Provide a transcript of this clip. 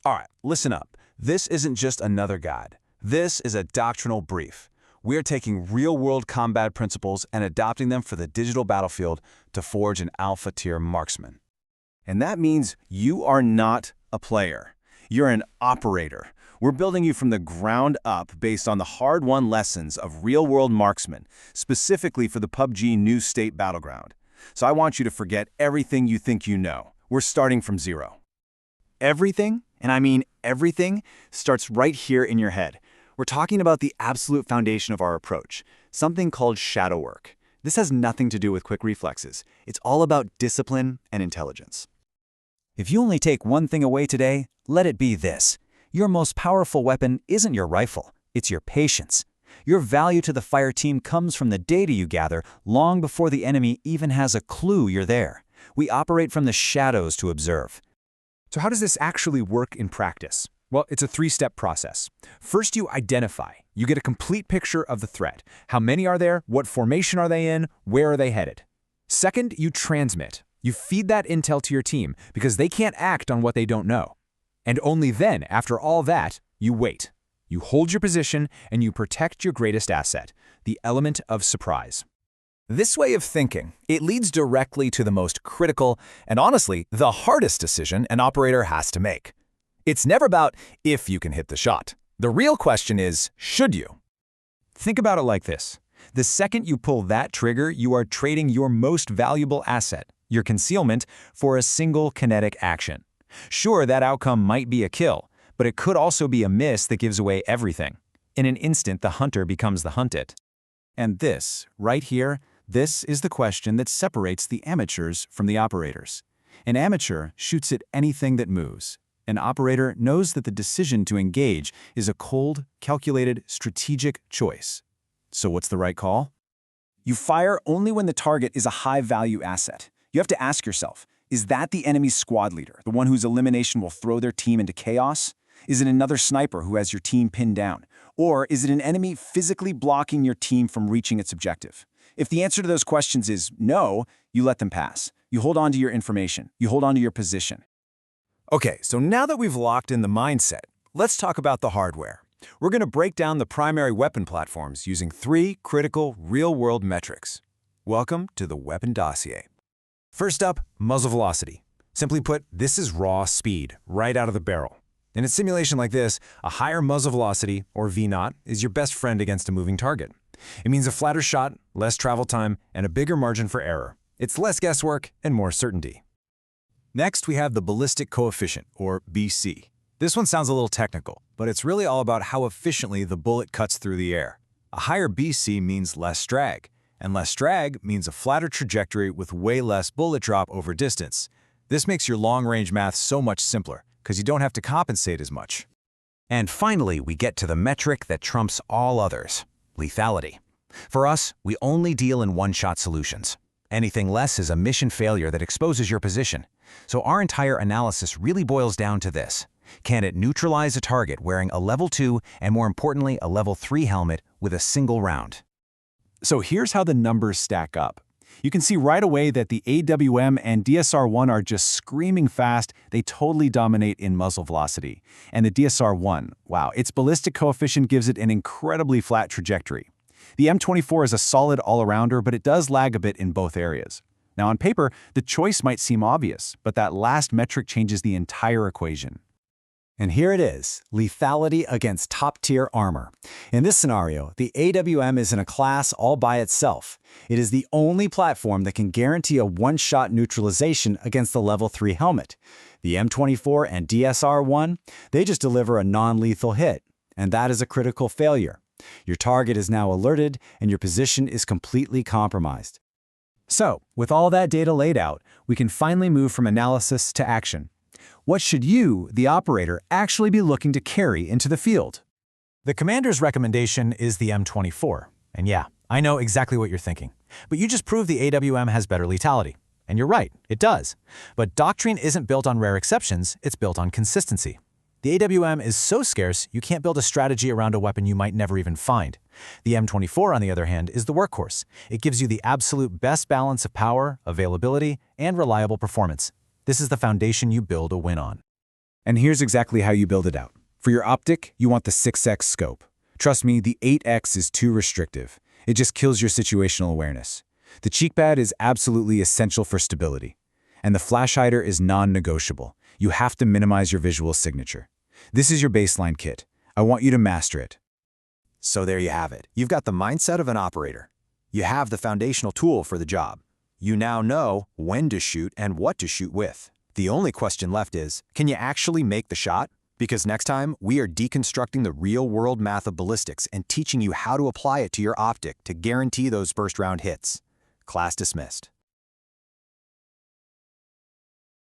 All right, listen up. This isn't just another guide. This is a doctrinal brief. We're taking real-world combat principles and adopting them for the digital battlefield to forge an alpha-tier marksman. And that means you are not a player. You're an operator. We're building you from the ground up based on the hard-won lessons of real-world marksmen, specifically for the PUBG New State battleground. So I want you to forget everything you think you know. We're starting from zero. Everything, and I mean everything, starts right here in your head. We're talking about the absolute foundation of our approach, something called shadow work. This has nothing to do with quick reflexes. It's all about discipline and intelligence. If you only take one thing away today, let it be this. Your most powerful weapon isn't your rifle, it's your patience. Your value to the fire team comes from the data you gather long before the enemy even has a clue you're there. We operate from the shadows to observe. So how does this actually work in practice? Well, it's a three-step process. First, you identify. You get a complete picture of the threat. How many are there? What formation are they in? Where are they headed? Second, you transmit. You feed that intel to your team because they can't act on what they don't know. And only then, after all that, you wait. You hold your position and you protect your greatest asset, the element of surprise. This way of thinking, it leads directly to the most critical and honestly, the hardest decision an operator has to make. It's never about if you can hit the shot. The real question is, should you? Think about it like this. The second you pull that trigger, you are trading your most valuable asset, your concealment, for a single kinetic action. Sure, that outcome might be a kill, but it could also be a miss that gives away everything. In an instant, the hunter becomes the hunted. And this, right here, this is the question that separates the amateurs from the operators. An amateur shoots at anything that moves. An operator knows that the decision to engage is a cold, calculated, strategic choice. So what's the right call? You fire only when the target is a high-value asset. You have to ask yourself, is that the enemy's squad leader, the one whose elimination will throw their team into chaos? Is it another sniper who has your team pinned down? Or is it an enemy physically blocking your team from reaching its objective? If the answer to those questions is no, you let them pass. You hold on to your information. You hold on to your position. Okay, so now that we've locked in the mindset, let's talk about the hardware. We're going to break down the primary weapon platforms using 3 critical real-world metrics. Welcome to the Weapon Dossier. First up, muzzle velocity. Simply put, this is raw speed, right out of the barrel. In a simulation like this, a higher muzzle velocity, or V0, is your best friend against a moving target. It means a flatter shot, less travel time, and a bigger margin for error. It's less guesswork and more certainty. Next, we have the ballistic coefficient, or BC. This one sounds a little technical, but it's really all about how efficiently the bullet cuts through the air. A higher BC means less drag, and less drag means a flatter trajectory with way less bullet drop over distance. This makes your long-range math so much simpler, because you don't have to compensate as much. And finally, we get to the metric that trumps all others, lethality. For us, we only deal in one-shot solutions. Anything less is a mission failure that exposes your position. So our entire analysis really boils down to this. Can it neutralize a target wearing a level 2 and more importantly a level 3 helmet with a single round? So here's how the numbers stack up. You can see right away that the AWM and DSR-1 are just screaming fast. They totally dominate in muzzle velocity. And the DSR-1, wow, its ballistic coefficient gives it an incredibly flat trajectory. The M24 is a solid all-arounder, but it does lag a bit in both areas. Now on paper, the choice might seem obvious, but that last metric changes the entire equation. And here it is, lethality against top-tier armor. In this scenario, the AWM is in a class all by itself. It is the only platform that can guarantee a one-shot neutralization against the level 3 helmet. The M24 and DSR-1, they just deliver a non-lethal hit, and that is a critical failure. Your target is now alerted, and your position is completely compromised. So, with all that data laid out, we can finally move from analysis to action. What should you, the operator, actually be looking to carry into the field? The commander's recommendation is the M24. And yeah, I know exactly what you're thinking. But you just proved the AWM has better lethality. And you're right, it does. But Doctrine isn't built on rare exceptions, it's built on consistency. The AWM is so scarce, you can't build a strategy around a weapon you might never even find. The M24, on the other hand, is the workhorse. It gives you the absolute best balance of power, availability, and reliable performance. This is the foundation you build a win on. And here's exactly how you build it out. For your optic, you want the 6x scope. Trust me, the 8x is too restrictive. It just kills your situational awareness. The cheek pad is absolutely essential for stability. And the flash hider is non-negotiable. You have to minimize your visual signature. This is your baseline kit. I want you to master it. So there you have it. You've got the mindset of an operator. You have the foundational tool for the job. You now know when to shoot and what to shoot with. The only question left is, can you actually make the shot? Because next time, we are deconstructing the real-world math of ballistics and teaching you how to apply it to your optic to guarantee those first-round hits. Class dismissed.